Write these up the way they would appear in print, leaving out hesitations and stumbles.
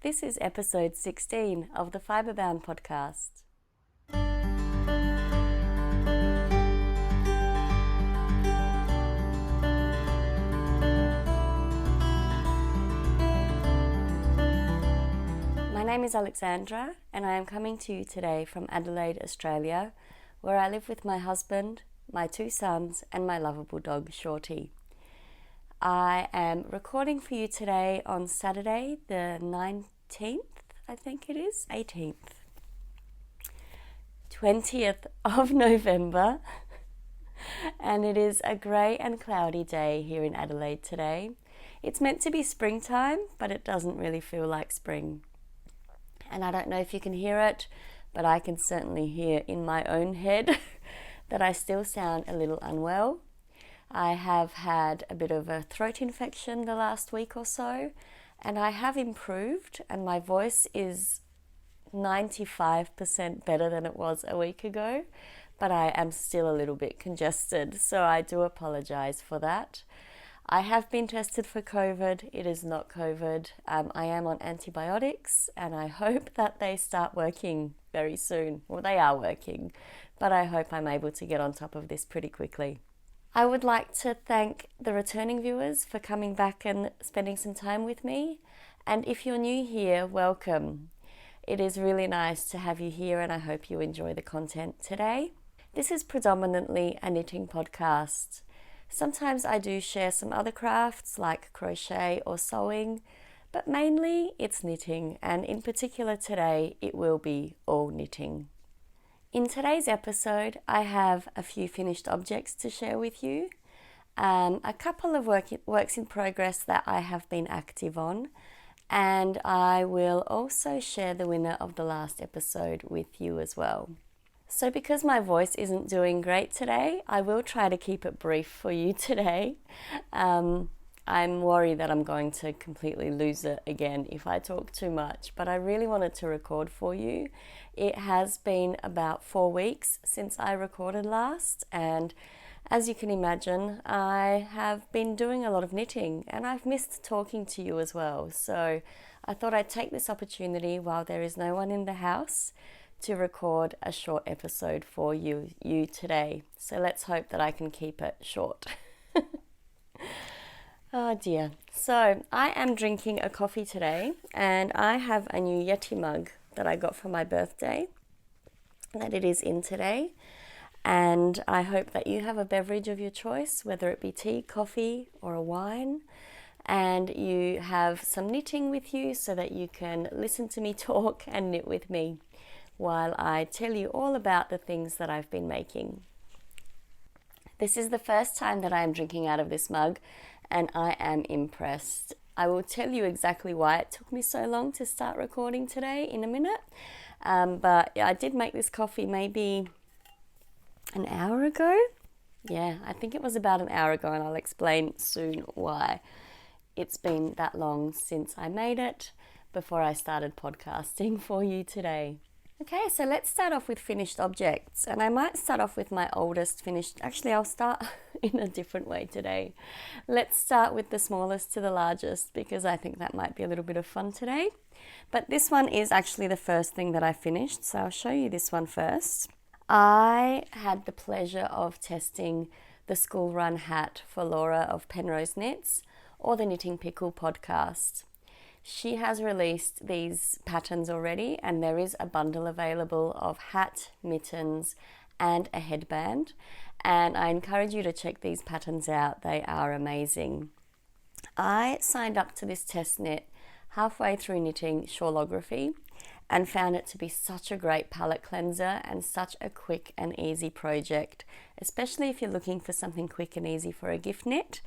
This is episode 16 of the FibreBound Podcast. My name is Alexandra and I am coming to you today from Adelaide, Australia, where I live with my husband, my 2 sons and my lovable dog Shorty. I am recording for you today on Saturday the 19th, I think it is, 18th, 20th of November, and it is a grey and cloudy day here in Adelaide today. It's meant to be springtime, but it doesn't really feel like spring. And I don't know if you can hear it, but I can certainly hear in my own head that I still sound a little unwell. I have had a bit of a throat infection the last week or so, and I have improved, and my voice is 95% better than it was a week ago, but I am still a little bit congested, so I do apologize for that. I have been tested for COVID. It is not COVID. I am on antibiotics, and I hope that they start working very soon. Well, they are working, but I hope I'm able to get on top of this pretty quickly. I would like to thank the returning viewers for coming back and spending some time with me. And if you're new here, welcome. It is really nice to have you here and I hope you enjoy the content today. This is predominantly a knitting podcast. Sometimes I do share some other crafts like crochet or sewing, but mainly it's knitting, and in particular today it will be all knitting. In today's episode, I have a few finished objects to share with you, a couple of works in progress that I have been active on, and I will also share the winner of the last episode with you as well. So because my voice isn't doing great today, I will try to keep it brief for you today. I'm worried that I'm going to completely lose it again if I talk too much, but I really wanted to record for you. It has been about 4 weeks since I recorded last, and as you can imagine, I have been doing a lot of knitting and I've missed talking to you as well. So I thought I'd take this opportunity while there is no one in the house to record a short episode for you today. So let's hope that I can keep it short. Oh dear. So I am drinking a coffee today, and I have a new Yeti mug that I got for my birthday that it is in today. And I hope that you have a beverage of your choice, whether it be tea, coffee or a wine, and you have some knitting with you so that you can listen to me talk and knit with me while I tell you all about the things that I've been making. This is the first time that I am drinking out of this mug, and I am impressed. I will tell you exactly why it took me so long to start recording today in a minute, but I did make this coffee maybe an hour ago. Yeah, I think it was about an hour ago, and I'll explain soon why it's been that long since I made it before I started podcasting for you today. Okay, so let's start off with finished objects, and I might start off with my oldest finished. Actually, I'll start in a different way today. Let's start with the smallest to the largest because I think that might be a little bit of fun today. But this one is actually the first thing that I finished, so I'll show you this one first. I had the pleasure of testing the school run hat for Laura of Penrose Knits, or the Knitting Pickle podcast. She has released these patterns already, and there is a bundle available of hat, mittens and a headband, and I encourage you to check these patterns out. They are amazing. I signed up to this test knit halfway through knitting shawlography and found it to be such a great palette cleanser and such a quick and easy project, especially if you're looking for something quick and easy for a gift knit,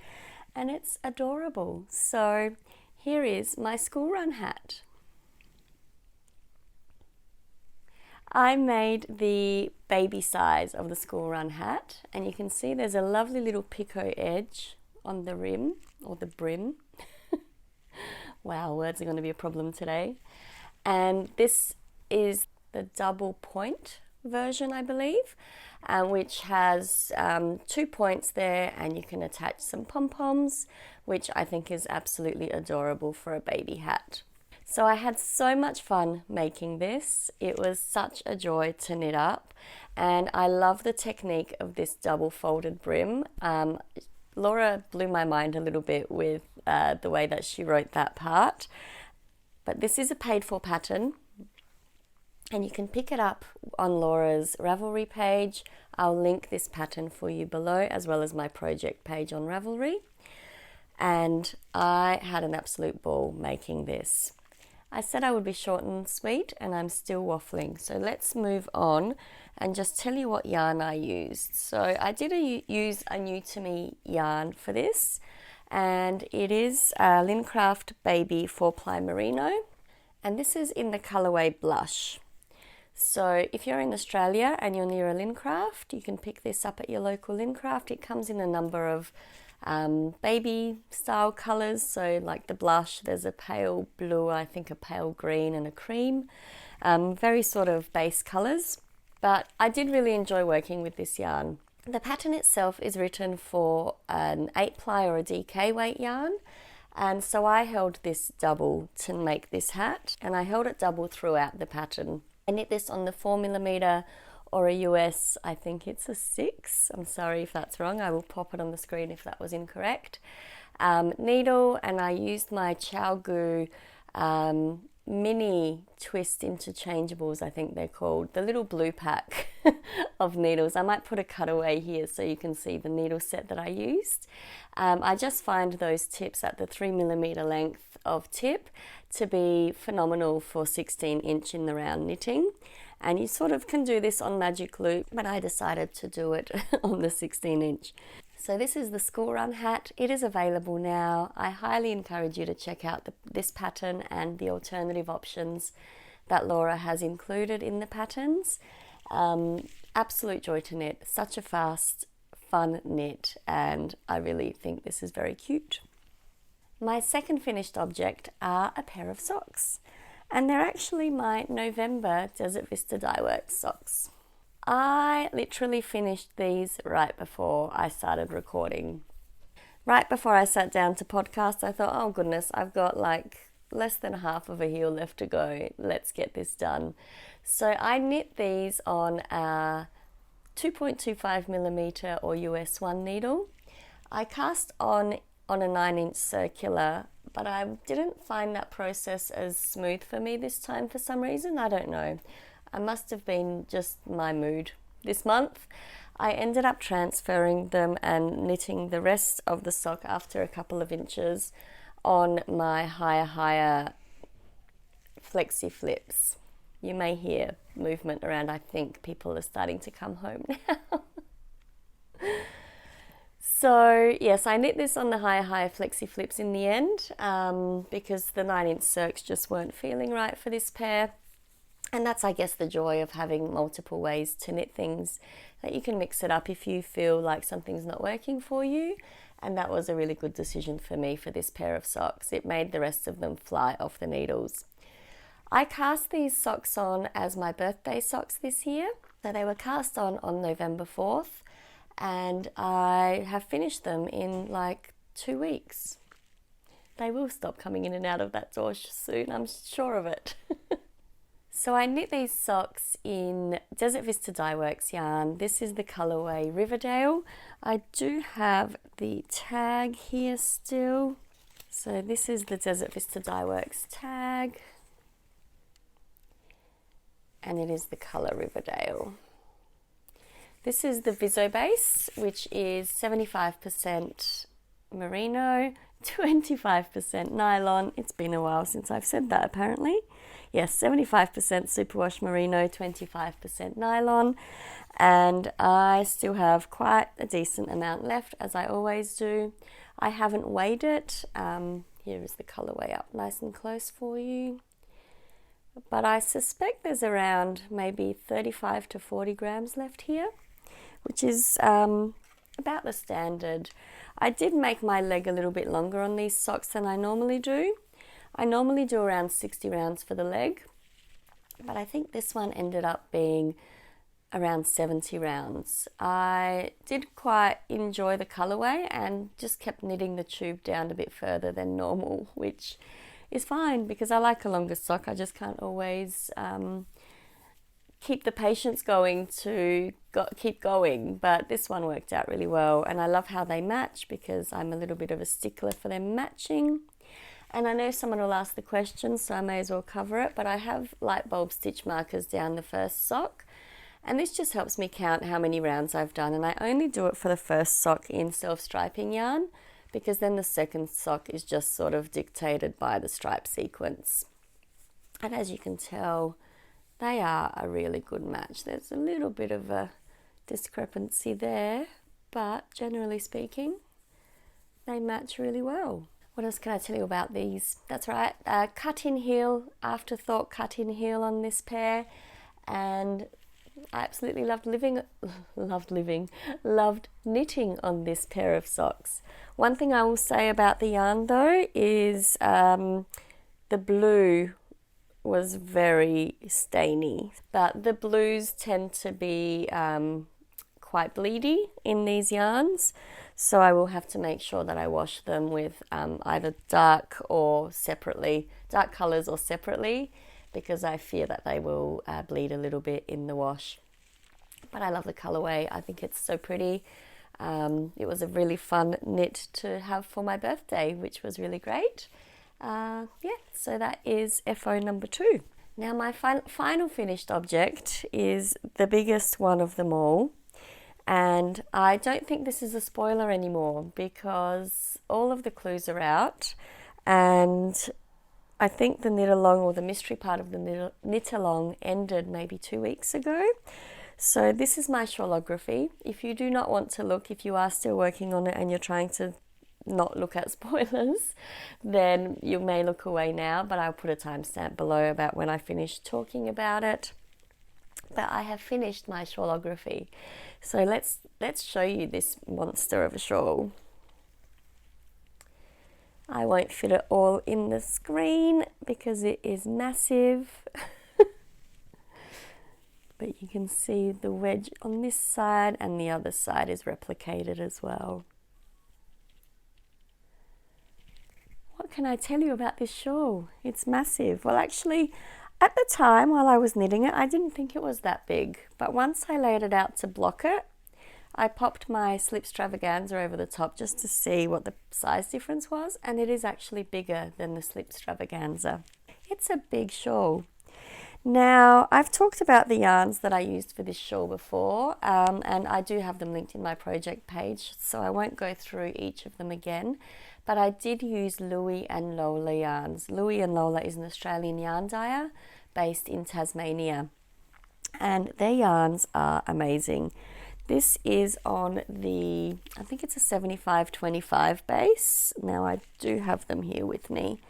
and it's adorable. So here is my school run hat. I made the baby size of the school run hat, and you can see there's a lovely little picot edge on the rim, or the brim. Wow, words are going to be a problem today. And this is the double point version, I believe, which has 2 points there, and you can attach some pom-poms, which I think is absolutely adorable for a baby hat. So I had so much fun making this. It was such a joy to knit up, and I love the technique of this double folded brim. Laura blew my mind a little bit with the way that she wrote that part, but this is a paid for pattern, and you can pick it up on Laura's Ravelry page. I'll link this pattern for you below, as well as my project page on Ravelry. And I had an absolute ball making this. I said I would be short and sweet, and I'm still waffling. So let's move on and just tell you what yarn I used. So I did use a new to me yarn for this, and it is Lincraft Baby 4-ply Merino, and this is in the colorway Blush. So if you're in Australia and you're near a Lincraft, you can pick this up at your local Lincraft. It comes in a number of baby style colors. So like the Blush, there's a pale blue, I think a pale green and a cream. Very sort of base colors. But I did really enjoy working with this yarn. The pattern itself is written for an 8-ply or a DK weight yarn. And so I held this double to make this hat, and I held it double throughout the pattern. I knit this on the 4mm or a US, I think it's a 6. I'm sorry if that's wrong. I will pop it on the screen if that was incorrect. Needle, and I used my ChowGoo mini twist interchangeables, I think they're called, the little blue pack of needles. I might put a cutaway here so you can see the needle set that I used. I just find those tips at the 3mm length of tip to be phenomenal for 16-inch in the round knitting, and you sort of can do this on magic loop, but I decided to do it on the 16-inch. So this is the school run hat. It is available now. I highly encourage you to check out this pattern and the alternative options that Laura has included in the patterns. Absolute joy to knit. Such a fast, fun knit, and I really think this is very cute. My second finished object are a pair of socks, and they're actually my November Desert Vista Dyeworks socks. I literally finished these right before I started recording. Right before I sat down to podcast, I thought, oh goodness, I've got like less than half of a heel left to go. Let's get this done. So I knit these on a 2.25mm or US 1 needle. I cast on a 9-inch circular, but I didn't find that process as smooth for me this time for some reason. I don't know. I must have been just my mood this month. I ended up transferring them and knitting the rest of the sock after a couple of inches on my higher flexi flips. You may hear movement around. I think people are starting to come home now. So yes, I knit this on the higher flexi flips in the end because the 9-inch circs just weren't feeling right for this pair. And that's, I guess, the joy of having multiple ways to knit things, that you can mix it up if you feel like something's not working for you. And that was a really good decision for me for this pair of socks. It made the rest of them fly off the needles. I cast these socks on as my birthday socks this year. So they were cast on November 4th, and I have finished them in like 2 weeks. They will stop coming in and out of that door soon, I'm sure of it. So I knit these socks in Desert Vista Dyeworks yarn. This is the colorway Riverdale. I do have the tag here still. So this is the Desert Vista Dyeworks tag, and it is the color Riverdale. This is the Viso base, which is 75% merino, 25% nylon. It's been a while since I've said that apparently. Yes, 75% superwash merino, 25% nylon, and I still have quite a decent amount left, as I always do. I haven't weighed it. Here is the colorway up nice and close for you. But I suspect there's around maybe 35 to 40 grams left here, which is about the standard. I did make my leg a little bit longer on these socks than I normally do. I normally do around 60 rounds for the leg, but I think this one ended up being around 70 rounds. I did quite enjoy the colorway and just kept knitting the tube down a bit further than normal, which is fine because I like a longer sock. I just can't always keep the patience going to keep going, but this one worked out really well, and I love how they match because I'm a little bit of a stickler for them matching. And I know someone will ask the question, so I may as well cover it, but I have light bulb stitch markers down the first sock, and this just helps me count how many rounds I've done, and I only do it for the first sock in self-striping yarn because then the second sock is just sort of dictated by the stripe sequence. And as you can tell, they are a really good match. There's a little bit of a discrepancy there, but generally speaking, they match really well. What else can I tell you about these? That's right, cut-in heel, afterthought cut-in heel on this pair, and I absolutely loved knitting on this pair of socks. One thing I will say about the yarn though is the blue was very stainy, but the blues tend to be quite bleedy in these yarns, so I will have to make sure that I wash them with either dark colours or separately, because I fear that they will bleed a little bit in the wash. But I love the colourway. I think it's so pretty. It was a really fun knit to have for my birthday, which was really great. So that is FO number 2. Now my final finished object is the biggest one of them all, and I don't think this is a spoiler anymore because all of the clues are out, and I think the knit along, or the mystery part of the knit along, ended maybe 2 weeks ago. So this is my shawlography. If you do not want to look, if you are still working on it and you're trying to not look at spoilers, then you may look away now, but I'll put a timestamp below about when I finish talking about it. But I have finished my shawlography. So let's show you this monster of a shawl. I won't fit it all in the screen because it is massive. But you can see the wedge on this side, and the other side is replicated as well. What can I tell you about this shawl? It's massive. Well, actually, at the time while I was knitting it, I didn't think it was that big. But once I laid it out to block it, I popped my slip stravaganza over the top just to see what the size difference was, and it is actually bigger than the slip stravaganza. It's a big shawl. Now, I've talked about the yarns that I used for this shawl before, and I do have them linked in my project page, so I won't go through each of them again, but I did use Louis and Lola yarns. Louis and Lola is an Australian yarn dyer based in Tasmania, and their yarns are amazing. This is on the, I think it's a 75-25 base. Now, I do have them here with me.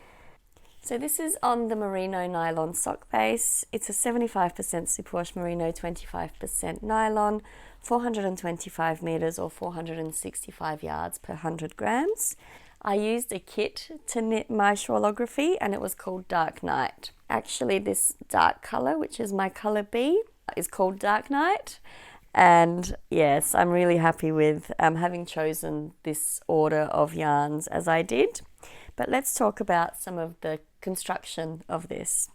So this is on the merino nylon sock base. It's a 75% superwash merino, 25% nylon, 425 meters or 465 yards per 100 grams. I used a kit to knit my shawlography, and it was called Dark Night. Actually, this dark color, which is my color B, is called Dark Night. And yes, I'm really happy with having chosen this order of yarns as I did. But let's talk about some of the construction of this.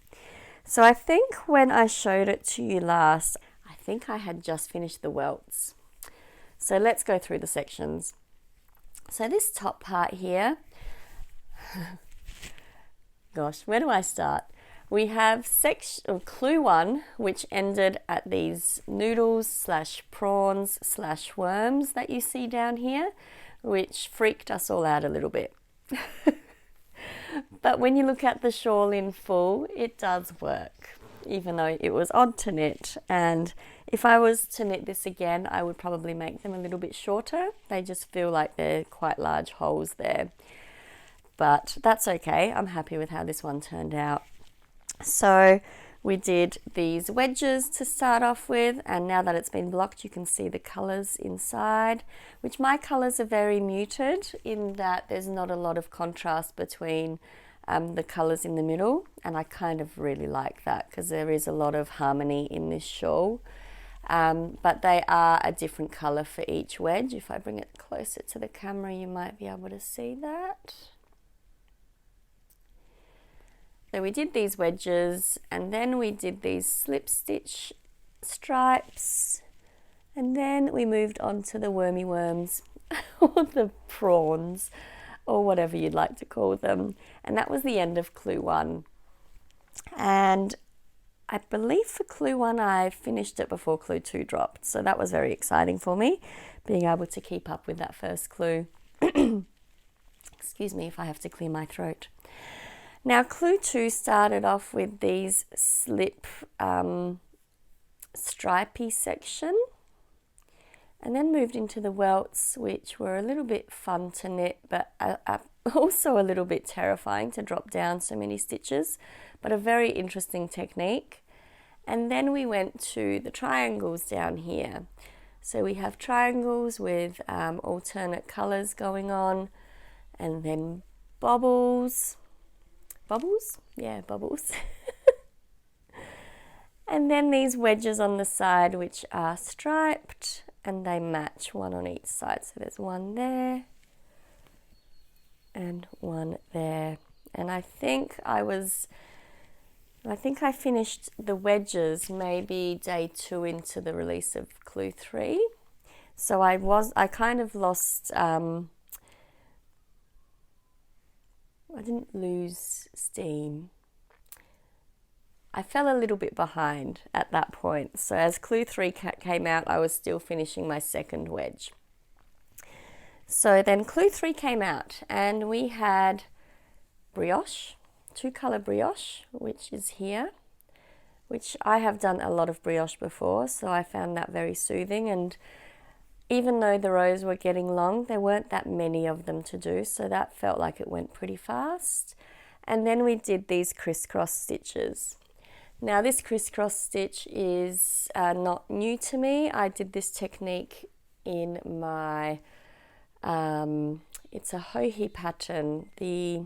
So I think when I showed it to you last, I think I had just finished the welts. So let's go through the sections. So this top part here, gosh, where do I start? We have clue 1, which ended at these noodles / prawns / worms that you see down here, which freaked us all out a little bit. But when you look at the shawl in full, it does work, even though it was odd to knit. And if I was to knit this again, I would probably make them a little bit shorter. They just feel like they're quite large holes there. But that's okay. I'm happy with how this one turned out. So we did these wedges to start off with, and now that it's been blocked, you can see the colours inside, which my colours are very muted in that there's not a lot of contrast between the colours in the middle, and I kind of really like that because there is a lot of harmony in this shawl. But they are a different colour for each wedge. If I bring it closer to the camera, you might be able to see that. So we did these wedges, and then we did these slip stitch stripes, and then we moved on to the wormy worms or the prawns or whatever you'd like to call them. And that was the end of clue 1. And I believe for clue 1 I finished it before clue 2 dropped, so that was very exciting for me, being able to keep up with that first clue. Excuse me if I have to clear my throat. Now clue 2 started off with these slip stripy section, and then moved into the welts, which were a little bit fun to knit, but also a little bit terrifying to drop down so many stitches, but a very interesting technique. And then we went to the triangles down here. So we have triangles with alternate colors going on, and then bobbles. Bubbles? Yeah, bubbles. And then these wedges on the side, which are striped, and they match one on each side. So there's one there and one there. And I think I finished the wedges maybe day 2 into the release of clue 3. So I kind of lost, I didn't lose steam. I fell a little bit behind at that point. So as clue 3 came out, I was still finishing my second wedge. So then clue 3 came out, and we had brioche, 2-color brioche, which is here, which I have done a lot of brioche before, so I found that very soothing. And even though the rows were getting long, there weren't that many of them to do, so that felt like it went pretty fast. And then we did these crisscross stitches. Now this crisscross stitch is not new to me. I did this technique in my, it's a Hohi pattern, the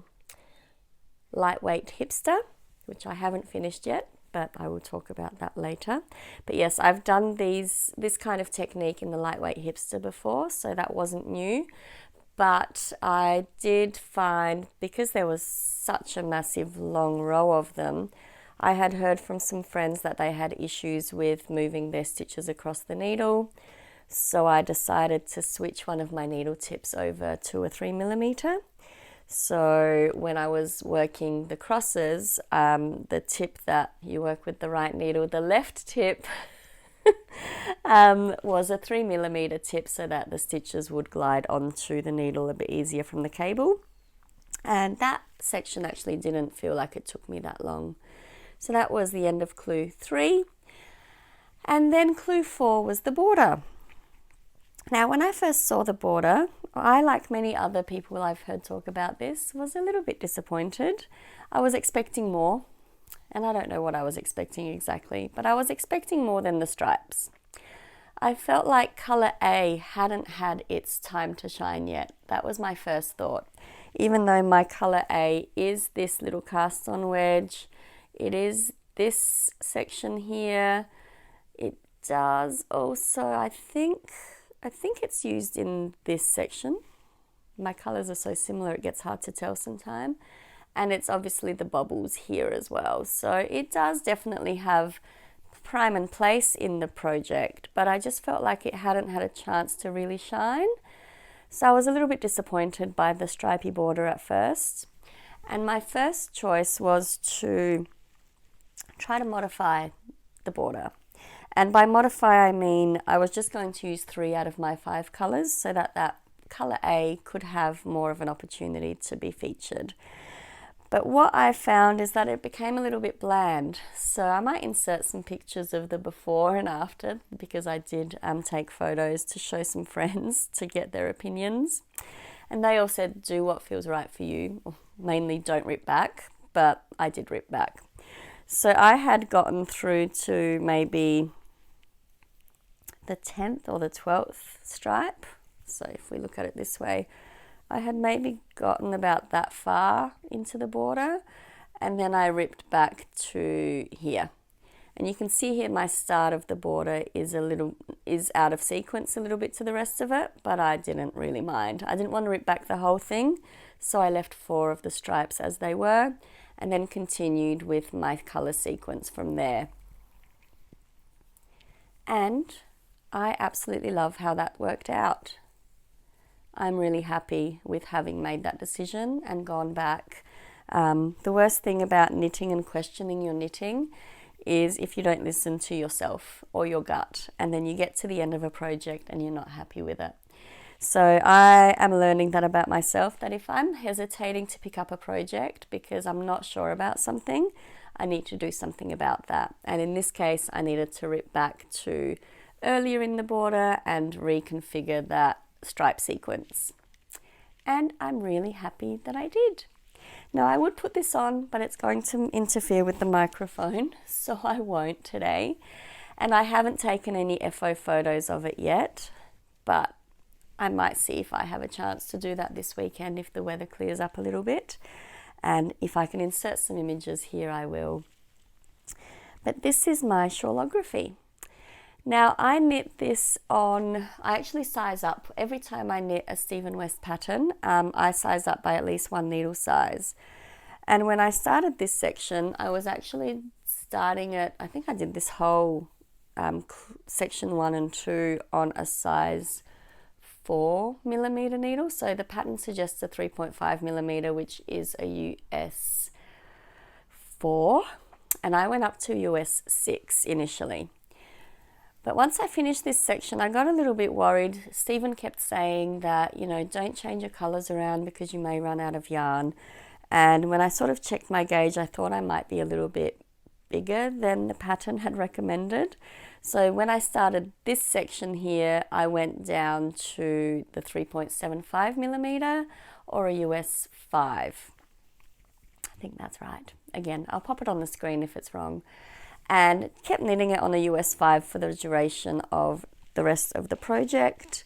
lightweight hipster, which I haven't finished yet, but I will talk about that later. But yes, I've done this kind of technique in the lightweight hipster before, so that wasn't new. But I did find, because there was such a massive long row of them, I had heard from some friends that they had issues with moving their stitches across the needle. So I decided to switch one of my needle tips over to a 3mm. So when I was working the crosses, the tip that you work with the right needle, the left tip was a 3mm tip, so that the stitches would glide onto the needle a bit easier from the cable. And that section actually didn't feel like it took me that long. So that was the end of clue 3. And then clue 4 was the border. Now, when I first saw the border, I, like many other people I've heard talk about this, was a little bit disappointed. I was expecting more, and I don't know what I was expecting exactly, but I was expecting more than the stripes. I felt like colour A hadn't had its time to shine yet. That was my first thought. Even though my colour A is this little cast on wedge, it is this section here. It does also, I think it's used in this section. My colours are so similar it gets hard to tell sometimes. And it's obviously the bubbles here as well. So it does definitely have prime and place in the project, but I just felt like it hadn't had a chance to really shine. So I was a little bit disappointed by the stripy border at first. And my first choice was to try to modify the border. And by modify, I mean I was just going to use 3 out of my 5 colours so that that colour A could have more of an opportunity to be featured. But what I found is that it became a little bit bland. So I might insert some pictures of the before and after, because I did take photos to show some friends to get their opinions. And they all said, do what feels right for you. Or mainly don't rip back, but I did rip back. So I had gotten through to maybe the 10th or the 12th stripe. So if we look at it this way, I had maybe gotten about that far into the border, and then I ripped back to here. And you can see here my start of the border is out of sequence a little bit to the rest of it, but I didn't really mind. I didn't want to rip back the whole thing, so I left 4 of the stripes as they were. and then continued with my colour sequence from there. And I absolutely love how that worked out. I'm really happy with having made that decision and gone back. The worst thing about knitting and questioning your knitting is if you don't listen to yourself or your gut, and then you get to the end of a project and you're not happy with it. So I am learning that about myself, that if I'm hesitating to pick up a project because I'm not sure about something, I need to do something about that. And in this case, I needed to rip back to earlier in the border and reconfigure that stripe sequence. And I'm really happy that I did. Now I would put this on, but it's going to interfere with the microphone, so I won't today. And I haven't taken any FO photos of it yet, but I might see if I have a chance to do that this weekend if the weather clears up a little bit. And if I can insert some images here, I will. But this is my shawlography. Now I knit this on, I actually size up. Every time I knit a Stephen West pattern, I size up by at least one needle size. And when I started this section, I was actually starting at, I think I did this whole section 1 and 2 on a size 4mm needle. So the pattern suggests a 3.5mm, which is a US 4. And I went up to US 6 initially. But once I finished this section, I got a little bit worried. Stephen kept saying that, don't change your colours around because you may run out of yarn. And when I sort of checked my gauge, I thought I might be a little bit bigger than the pattern had recommended. So when I started this section here, I went down to the 3.75mm or a US 5. I think that's right. Again, I'll pop it on the screen if it's wrong. And kept knitting it on a US 5 for the duration of the rest of the project,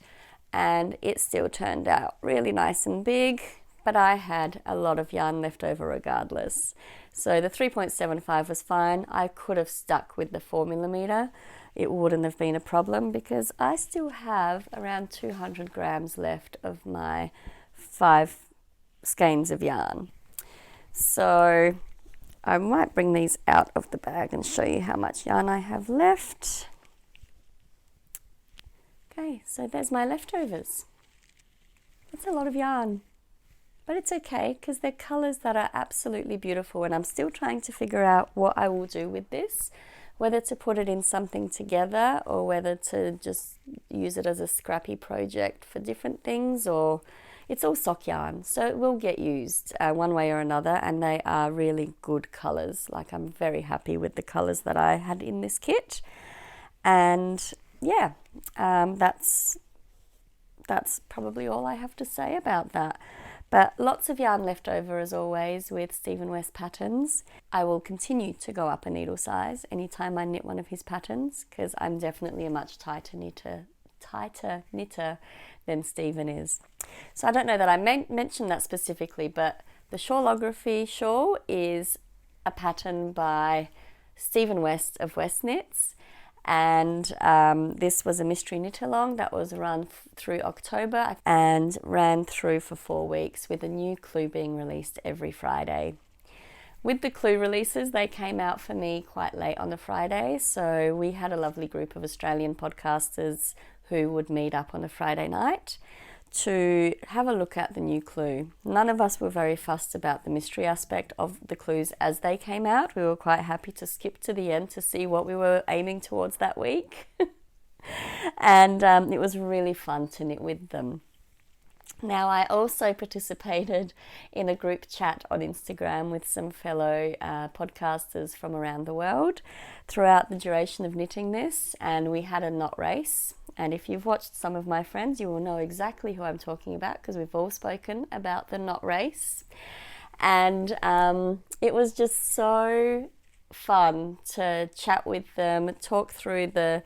and it still turned out really nice and big, but I had a lot of yarn left over regardless. So the 3.75 was fine. I could have stuck with the 4mm. It wouldn't have been a problem because I still have around 200 grams left of my 5 skeins of yarn. So I might bring these out of the bag and show you how much yarn I have left. Okay, so there's my leftovers. That's a lot of yarn, but it's okay because they're colours that are absolutely beautiful, and I'm still trying to figure out what I will do with this, whether to put it in something together or whether to just use it as a scrappy project for different things, or it's all sock yarn, so it will get used one way or another, and they are really good colours. Like, I'm very happy with the colours that I had in this kit. And yeah, that's probably all I have to say about that. But lots of yarn left over as always with Stephen West patterns. I will continue to go up a needle size anytime I knit one of his patterns because I'm definitely a much tighter knitter than Stephen is. So I don't know that I mentioned that specifically, but the shawlography shawl is a pattern by Stephen West of West Knits, and this was a mystery knit along that was run through October and ran through for 4 weeks with a new clue being released every Friday. With the clue releases, they came out for me quite late on the Friday, so we had a lovely group of Australian podcasters who would meet up on a Friday night to have a look at the new clue. None of us were very fussed about the mystery aspect of the clues as they came out. We were quite happy to skip to the end to see what we were aiming towards that week. And it was really fun to knit with them. Now, I also participated in a group chat on Instagram with some fellow podcasters from around the world throughout the duration of knitting this, and we had a knot race. And if you've watched some of my friends, you will know exactly who I'm talking about because we've all spoken about the knot race. And it was just so fun to chat with them, talk through the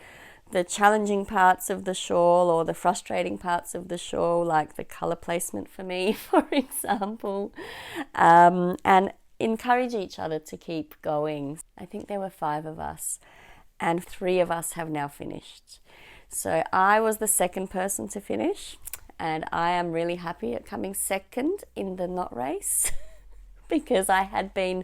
challenging parts of the shawl or the frustrating parts of the shawl, like the colour placement for me, for example, and encourage each other to keep going. I think there were 5 of us and 3 of us have now finished. So I was the second person to finish, and I am really happy at coming second in the knot race. because I had been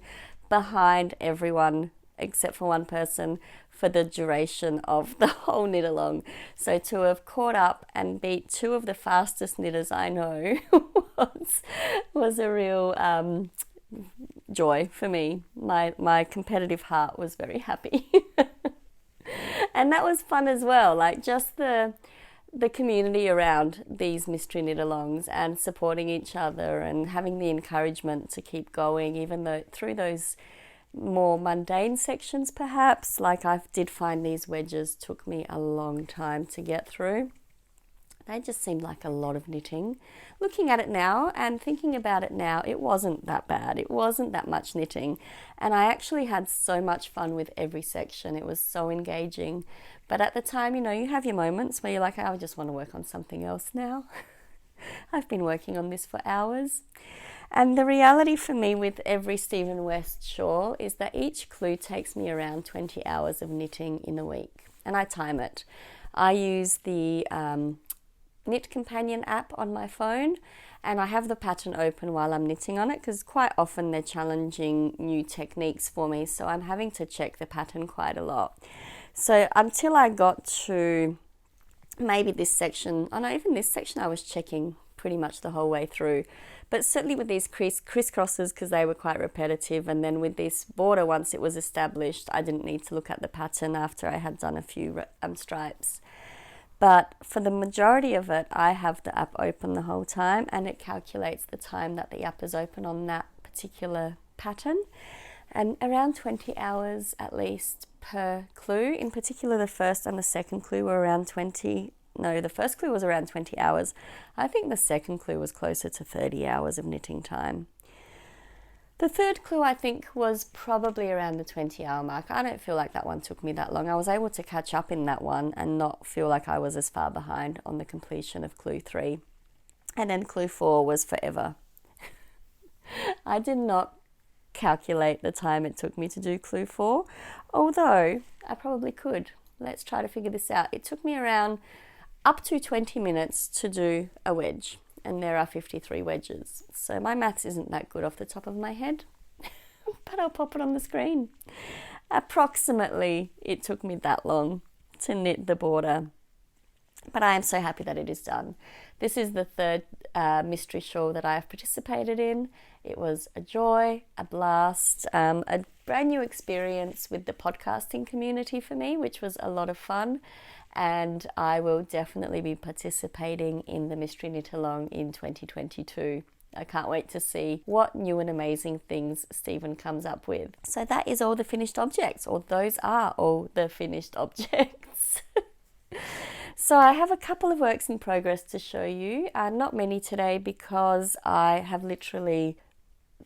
behind everyone except for one person for the duration of the whole knit along. So to have caught up and beat two of the fastest knitters I know was a real joy for me. My competitive heart was very happy. And that was fun as well, like just the community around these mystery knit alongs and supporting each other and having the encouragement to keep going, even though through those more mundane sections perhaps. Like I did find these wedges took me a long time to get through. They just seemed like a lot of knitting. Looking at it now and thinking about it now, it wasn't that bad. It wasn't that much knitting. And I actually had so much fun with every section. It was so engaging. But at the time, you have your moments where you're like, I just want to work on something else now. I've been working on this for hours. And the reality for me with every Stephen West shawl is that each clue takes me around 20 hours of knitting in a week. And I time it. I use the Knit Companion app on my phone, and I have the pattern open while I'm knitting on it because quite often they're challenging new techniques for me, so I'm having to check the pattern quite a lot. So until I got to maybe this section, even this section I was checking pretty much the whole way through, but certainly with these crisscrosses because they were quite repetitive, and then with this border once it was established I didn't need to look at the pattern after I had done a few stripes. But for the majority of it, I have the app open the whole time, and it calculates the time that the app is open on that particular pattern. And around 20 hours at least per clue. In particular, the first and the second clue were around 20. No, the first clue was around 20 hours. I think the second clue was closer to 30 hours of knitting time. The third clue, I think, was probably around the 20-hour mark. I don't feel like that one took me that long. I was able to catch up in that one and not feel like I was as far behind on the completion of clue 3. And then clue 4 was forever. I did not calculate the time it took me to do clue 4, although I probably could. Let's try to figure this out. It took me around up to 20 minutes to do a wedge. And there are 53 wedges. So my maths isn't that good off the top of my head, but I'll pop it on the screen. Approximately, it took me that long to knit the border, but I am so happy that it is done. This is the third mystery shawl that I have participated in. It was a joy, a blast, a brand new experience with the podcasting community for me, which was a lot of fun. And I will definitely be participating in the Mystery Knit Along in 2022. I can't wait to see what new and amazing things Stephen comes up with. So that is all the finished objects, or those are all the finished objects. So I have a couple of works in progress to show you. Not many today because I have literally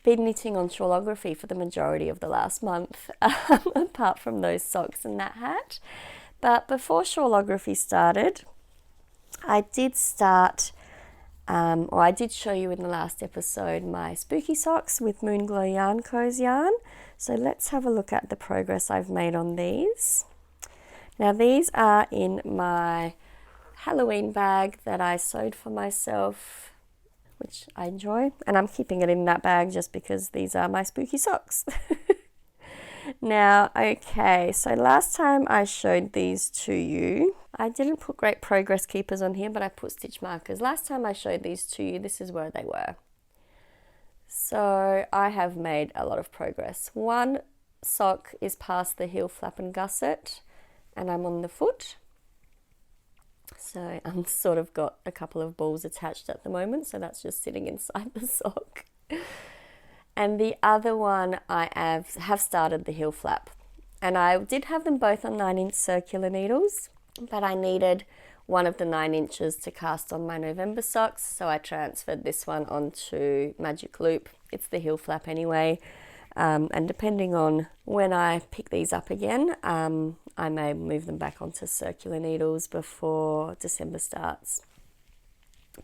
been knitting on shawlography for the majority of the last month, apart from those socks and that hat. But before shawlography started, I did I did show you in the last episode my spooky socks with Moonglow Yarn Co's yarn. So let's have a look at the progress I've made on these. Now these are in my Halloween bag that I sewed for myself, which I enjoy. And I'm keeping it in that bag just because these are my spooky socks. Now, okay, so last time I showed these to you, I didn't put great progress keepers on here, but I put stitch markers. Last time I showed these to you, this is where they were. So I have made a lot of progress. One sock is past the heel flap and gusset, and I'm on the foot. So I'm sort of got a couple of balls attached at the moment, so that's just sitting inside the sock. And the other one I have started the heel flap. And I did have them both on 9-inch circular needles, but I needed one of the 9 inches to cast on my November socks, so I transferred this one onto Magic Loop. It's the heel flap anyway, and depending on when I pick these up again, I may move them back onto circular needles before December starts.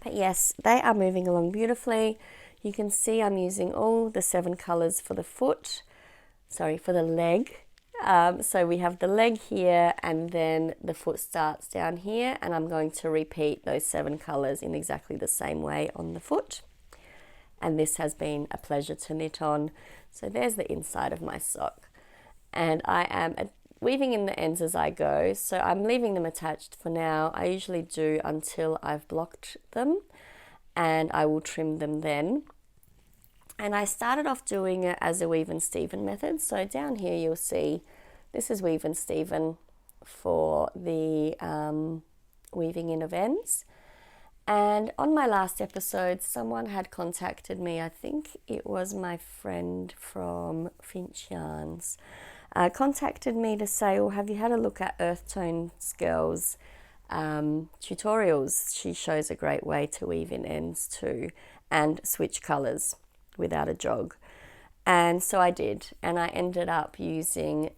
But yes, they are moving along beautifully. You can see I'm using all the 7 colours for the for the leg. So we have the leg here, and then the foot starts down here, and I'm going to repeat those 7 colours in exactly the same way on the foot. and this has been a pleasure to knit on. So there's the inside of my sock, and I am weaving in the ends as I go, so I'm leaving them attached for now. I usually do until I've blocked them, and I will trim them then. And I started off doing it as a weave and steven method. So down here you'll see this is weave and steven for the weaving in of ends. And on my last episode, someone had contacted me, I think it was my friend from Finch Yarns, contacted me to say, well, have you had a look at Earth Tones Girls tutorials? She shows a great way to weave in ends too and switch colours without a jog. And so I did, and I ended up using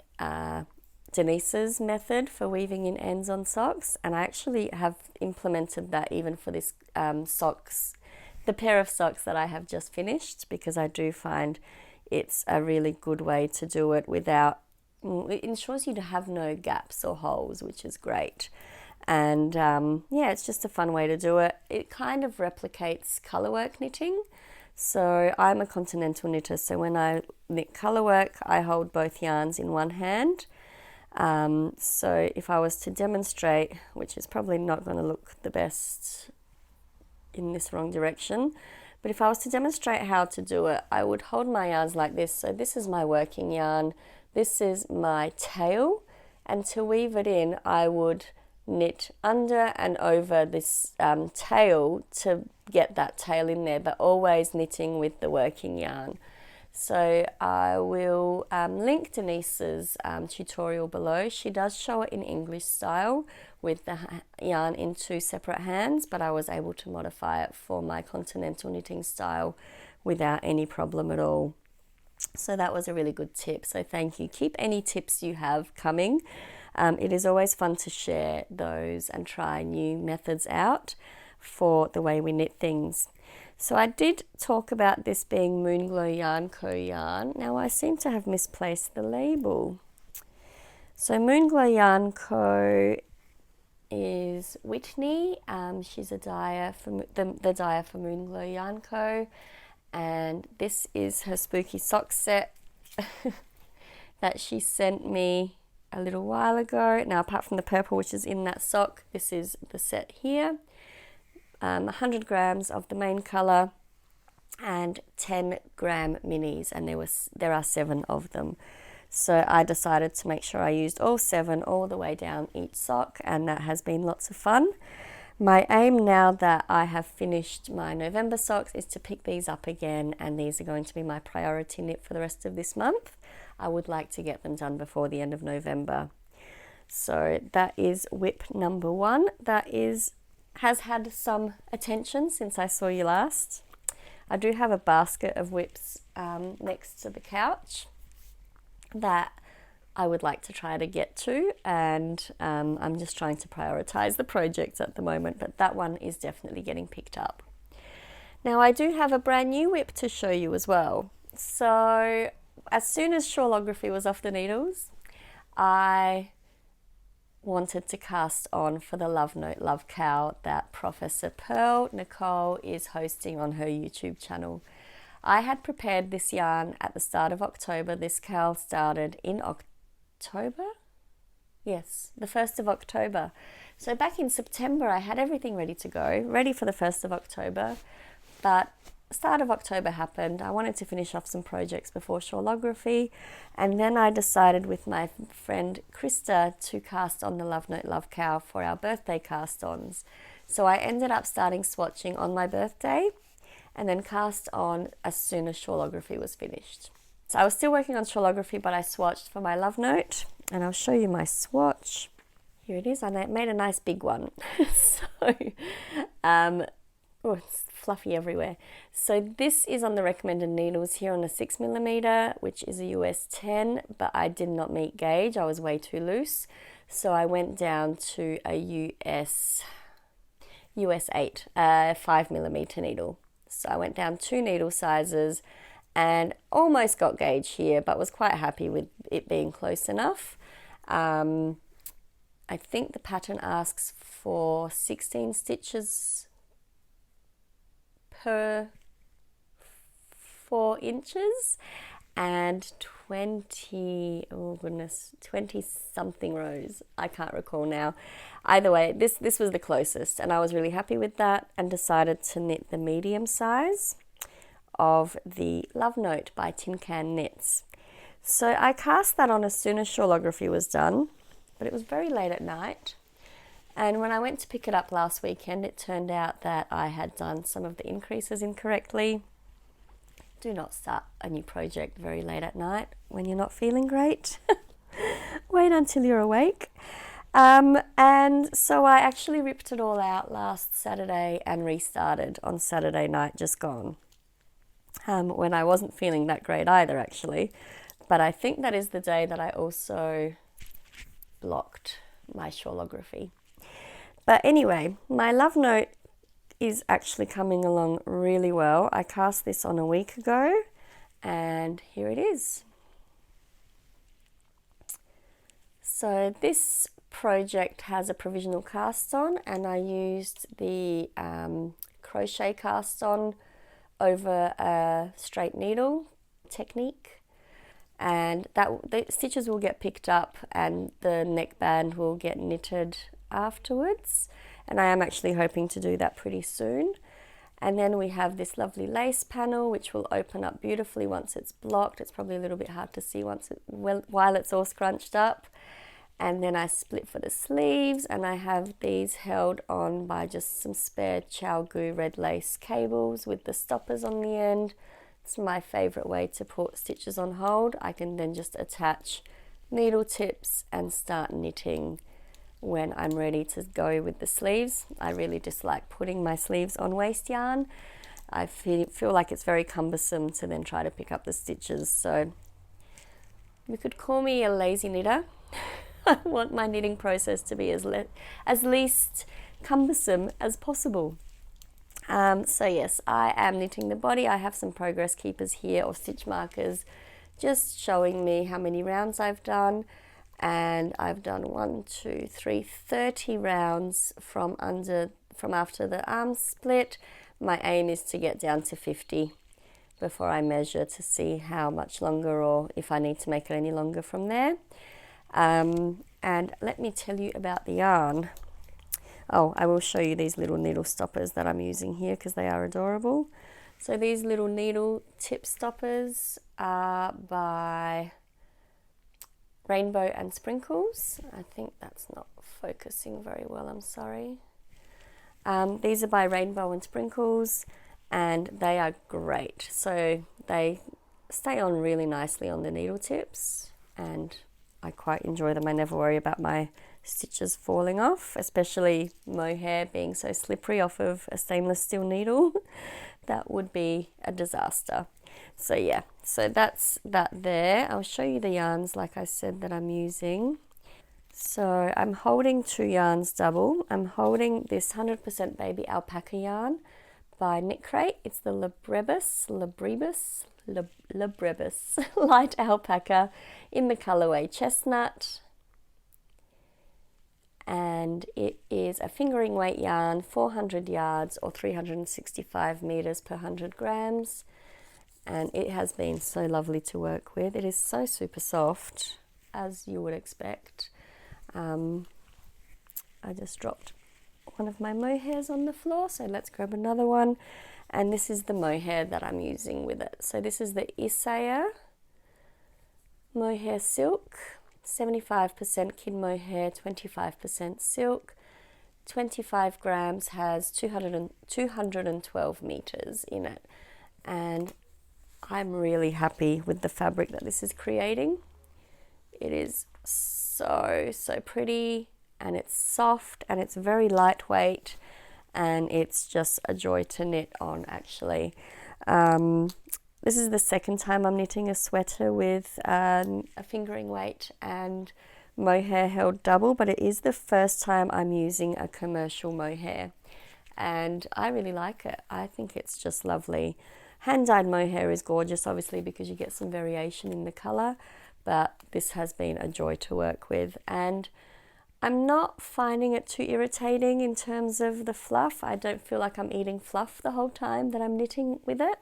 Denise's method for weaving in ends on socks, and I actually have implemented that even for this the pair of socks that I have just finished, because I do find it's a really good way to do it without, it ensures you to have no gaps or holes, which is great. And yeah, it's just a fun way to do it. It kind of replicates colourwork knitting. So I'm a continental knitter, so when I knit colourwork, I hold both yarns in one hand. So if I was to demonstrate, which is probably not going to look the best in this wrong direction, but if I was to demonstrate how to do it, I would hold my yarns like this. So this is my working yarn, this is my tail, and to weave it in, I would knit under and over this tail to get that tail in there, but always knitting with the working yarn. So I will link Denise's tutorial below. She does show it in English style with the yarn in 2 separate hands, but I was able to modify it for my continental knitting style without any problem at all. So that was a really good tip. So thank you. Keep any tips you have coming. It is always fun to share those and try new methods out for the way we knit things. So I did talk about this being Moonglow Yarn Co. yarn. Now I seem to have misplaced the label. So Moonglow Yarn Co. is Whitney. She's a dyer for the dyer for Moonglow Yarn Co. And this is her spooky sock set that she sent me a little while ago. Now, apart from the purple, which is in that sock, this is the set here. 100 grams of the main colour and 10 gram minis, and there are 7 of them. So I decided to make sure I used all 7 all the way down each sock, and that has been lots of fun. My aim now that I have finished my November socks is to pick these up again, and these are going to be my priority knit for the rest of this month. I would like to get them done before the end of November. So that is whip number 1. That has had some attention since I saw you last. I do have a basket of whips next to the couch that I would like to try to get to, and I'm just trying to prioritize the projects at the moment, but that one is definitely getting picked up. Now I do have a brand new whip to show you as well. So as soon as shawlography was off the needles, I wanted to cast on for the Love Note Love Cow that Professor Pearl Nicole is hosting on her YouTube channel. I had prepared this yarn at the start of October. This KAL started in October? Yes, the 1st of October. So back in September, I had everything ready to go, ready for the 1st of October, but start of October happened. I wanted to finish off some projects before shawlography, and then I decided with my friend Krista to cast on the Love Note Love Cow for our birthday cast-ons. So I ended up starting swatching on my birthday and then cast on as soon as shawlography was finished. So I was still working on shawlography, but I swatched for my Love Note, and I'll show you my swatch. Here it is. I made a nice big one. It's fluffy everywhere. So this is on the recommended needles here on a 6mm, which is a US 10, but I did not meet gauge. I was way too loose. So I went down to a US 8, 5mm needle. So I went down 2 needle sizes and almost got gauge here, but was quite happy with it being close enough. I think the pattern asks for 16 stitches per 24 inches and 20 something rows. I can't recall now. Either way, this was the closest, and I was really happy with that and decided to knit the medium size of the Love Note by Tin Can Knits. So I cast that on as soon as shawlography was done, but it was very late at night. And when I went to pick it up last weekend, it turned out that I had done some of the increases incorrectly. Do not start a new project very late at night when you're not feeling great. Wait until you're awake. And so I actually ripped it all out last Saturday and restarted on Saturday night just gone. When I wasn't feeling that great either, actually. But I think that is the day that I also blocked my shawlography. But anyway, my Love Note is actually coming along really well. I cast this on a week ago, and here it is. So this project has a provisional cast on, and I used the crochet cast on over a straight needle technique, and that the stitches will get picked up and the neckband will get knitted afterwards, and I am actually hoping to do that pretty soon. And then we have this lovely lace panel which will open up beautifully once it's blocked. It's probably a little bit hard to see while it's all scrunched up. And then I split for the sleeves, and I have these held on by just some spare ChiaoGoo red lace cables with the stoppers on the end. It's my favorite way to put stitches on hold. I can then just attach needle tips and start knitting when I'm ready to go with the sleeves. I really dislike putting my sleeves on waste yarn. I feel like it's very cumbersome to then try to pick up the stitches. So you could call me a lazy knitter. I want my knitting process to be as least cumbersome as possible. So yes, I am knitting the body. I have some progress keepers here, or stitch markers, just showing me how many rounds I've done. And I've done 30 rounds from after the arm split. My aim is to get down to 50 before I measure to see how much longer, or if I need to make it any longer from there. And let me tell you about the yarn. Oh, I will show you these little needle stoppers that I'm using here because they are adorable. So these little needle tip stoppers are by Rainbow and Sprinkles. I think that's not focusing very well, I'm sorry. These are by Rainbow and Sprinkles, and they are great. So they stay on really nicely on the needle tips, and I quite enjoy them. I never worry about my stitches falling off, especially mohair being so slippery off of a stainless steel needle. That would be a disaster. So yeah, so that's that there. I'll show you the yarns, like I said, that I'm using. So I'm holding 2 yarns double. I'm holding this 100% baby alpaca yarn by Knit Crate. It's the Labrebus light alpaca in the colorway chestnut. And it is a fingering weight yarn, 400 yards or 365 meters per 100 grams. And it has been so lovely to work with. It is so super soft, as you would expect. I just dropped one of my mohairs on the floor, so let's grab another one. And this is the mohair that I'm using with it. So this is the Isaya mohair silk, 75% kid mohair, 25% silk. 25 grams, has 212 meters in it. And I'm really happy with the fabric that this is creating. It is so pretty, and it's soft, and it's very lightweight, and it's just a joy to knit on, actually. This is the second time I'm knitting a sweater with a fingering weight and mohair held double, but it is the first time I'm using a commercial mohair, and I really like it. I think it's just lovely. Hand-dyed mohair is gorgeous, obviously, because you get some variation in the colour, but this has been a joy to work with, and I'm not finding it too irritating in terms of the fluff. I don't feel like I'm eating fluff the whole time that I'm knitting with it.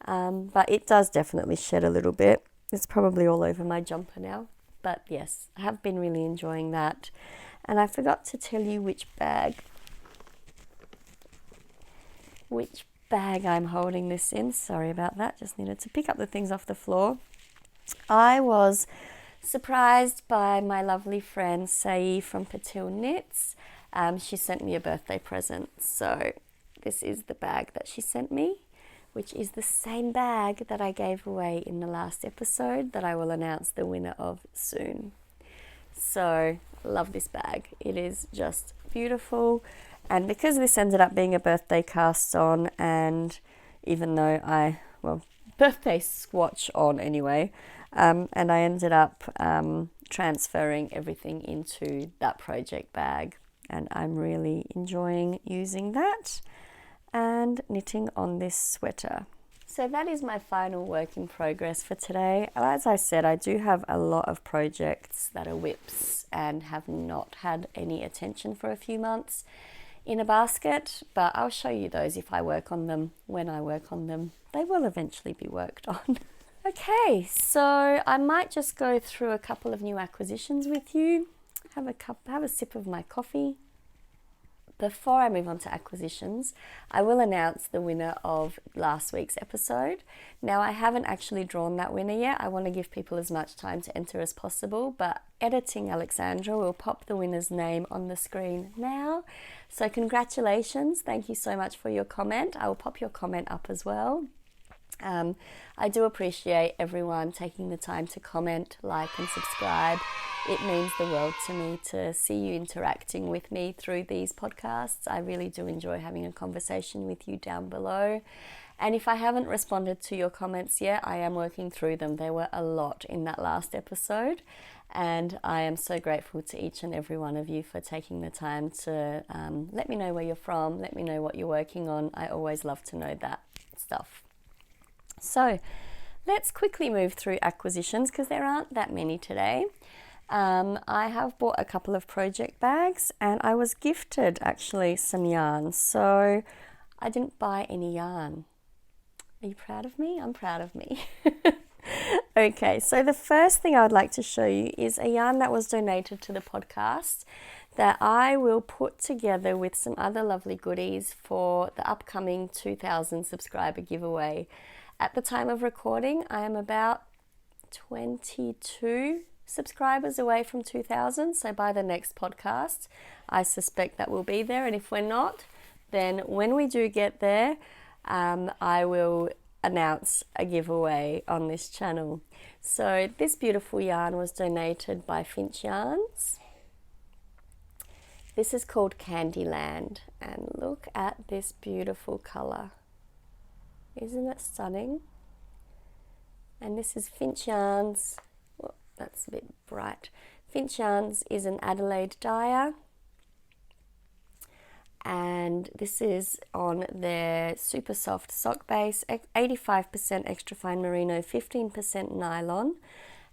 but it does definitely shed a little bit. It's probably all over my jumper now, but yes, I have been really enjoying that. And I forgot to tell you which bag I'm holding this in. Sorry about that, just needed to pick up the things off the floor. I was surprised by my lovely friend Sae from Patil Knits. She sent me a birthday present, so this is the bag that she sent me, which is the same bag that I gave away in the last episode that I will announce the winner of soon. So, love this bag. It is just beautiful. And because this ended up being a birthday cast on, and even though birthday swatch on anyway, and I ended up transferring everything into that project bag, and I'm really enjoying using that and knitting on this sweater. So that is my final work in progress for today. As I said, I do have a lot of projects that are whips and have not had any attention for a few months in a basket, but I'll show you those if I work on them. When I work on them, they will eventually be worked on. Okay, so I might just go through a couple of new acquisitions with you. Have a sip of my coffee. Before I move on to acquisitions, I will announce the winner of last week's episode. Now, I haven't actually drawn that winner yet. I want to give people as much time to enter as possible, but editing Alexandra will pop the winner's name on the screen now. So congratulations. Thank you so much for your comment. I will pop your comment up as well. I do appreciate everyone taking the time to comment, like and subscribe. It means the world to me to see you interacting with me through these podcasts. I really do enjoy having a conversation with you down below. And if I haven't responded to your comments yet, I am working through them. There were a lot in that last episode, and I am so grateful to each and every one of you for taking the time to let me know where you're from, let me know what you're working on. I always love to know that stuff. So let's quickly move through acquisitions because there aren't that many today. I have bought a couple of project bags and I was gifted actually some yarn. So I didn't buy any yarn. Are you proud of me? I'm proud of me. Okay, so the first thing I would like to show you is a yarn that was donated to the podcast that I will put together with some other lovely goodies for the upcoming 2,000 subscriber giveaway. At the time of recording, I am about 22 subscribers away from 2,000. So by the next podcast, I suspect that we'll be there. And if we're not, then when we do get there, I will announce a giveaway on this channel. So this beautiful yarn was donated by Finch Yarns. This is called Candyland, and look at this beautiful color. Isn't it stunning? And this is Finch Yarns. Oh, that's a bit bright. Finch Yarns is an Adelaide dyer, and this is on their super soft sock base, 85% extra fine merino, 15% nylon,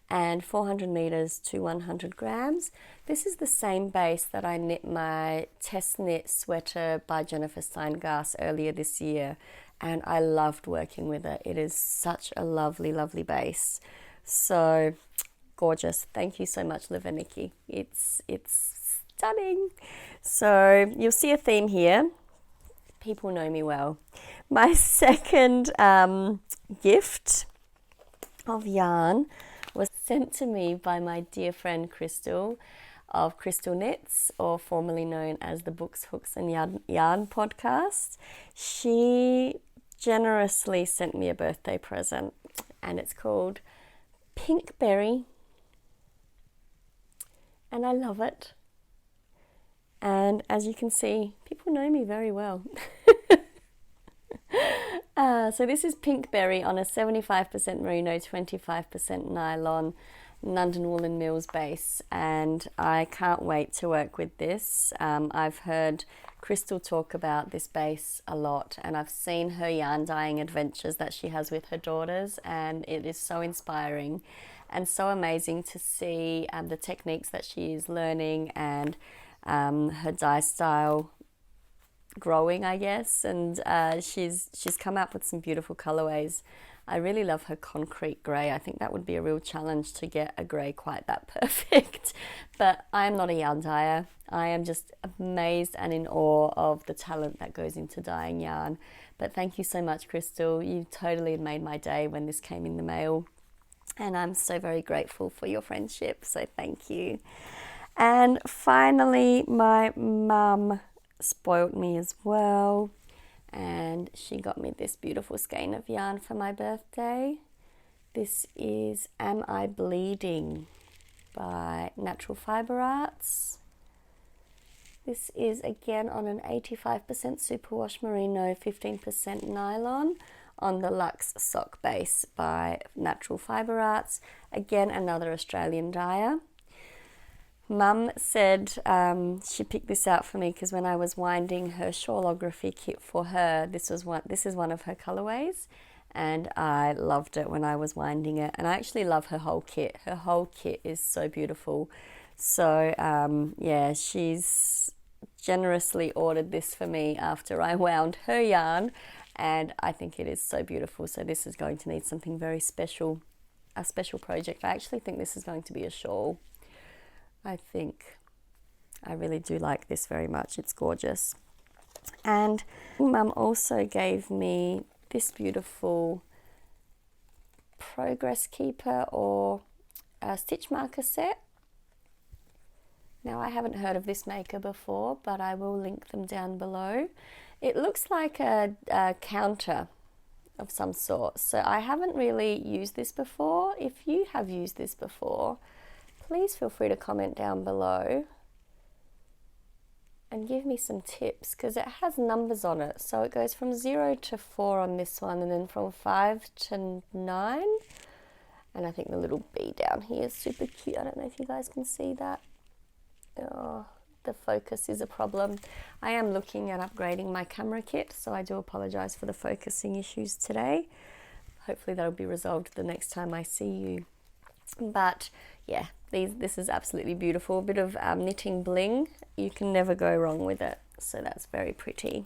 and 400 meters to 100 grams. This is the same base that I knit my test knit sweater by Jennifer Steingass earlier this year, and I loved working with it. It is such a lovely, lovely base. So gorgeous. Thank you so much, Leveniki. It's stunning. So you'll see a theme here. People know me well. My second gift of yarn was sent to me by my dear friend Crystal of Crystal Knits, or formerly known as the Books, Hooks and Yarn podcast. She generously sent me a birthday present, and it's called Pink Berry, and I love it. And as you can see, people know me very well. So this is Pink Berry on a 75% merino, 25% nylon London Woolen Mills base, and I can't wait to work with this. I've heard Crystal talk about this base a lot, and I've seen her yarn dyeing adventures that she has with her daughters, and it is so inspiring and so amazing to see the techniques that she is learning and her dye style growing, I guess, and she's come up with some beautiful colorways. I really love her concrete grey. I think that would be a real challenge to get a grey quite that perfect. But I am not a yarn dyer. I am just amazed and in awe of the talent that goes into dyeing yarn. But thank you so much, Crystal. You totally made my day when this came in the mail. And I'm so very grateful for your friendship. So thank you. And finally, my mum spoilt me as well. And she got me this beautiful skein of yarn for my birthday. This is Am I Bleeding by Natural Fibre Arts. This is again on an 85% superwash merino, 15% nylon on the Luxe sock base by Natural Fibre Arts. Again, another Australian dyer. Mum said she picked this out for me because when I was winding her shawlography kit for her, this is one of her colorways, and I loved it when I was winding it. And I actually love her whole kit. Her whole kit is so beautiful. So yeah, she's generously ordered this for me after I wound her yarn, and I think it is so beautiful. So this is going to need something very special, a special project. I actually think this is going to be a shawl. I really do like this very much. It's gorgeous. And Mum also gave me this beautiful progress keeper or a stitch marker set. Now, I haven't heard of this maker before, but I will link them down below. It looks like a counter of some sort. So I haven't really used this before. If you have used this before, please feel free to comment down below and give me some tips, because it has numbers on it. So it goes from 0 to 4 on this one, and then from 5 to 9. And I think the little bee down here is super cute. I don't know if you guys can see that. Oh, the focus is a problem. I am looking at upgrading my camera kit, so I do apologize for the focusing issues today. Hopefully that'll be resolved the next time I see you. But yeah, this is absolutely beautiful. A bit of knitting bling. You can never go wrong with it. So that's very pretty.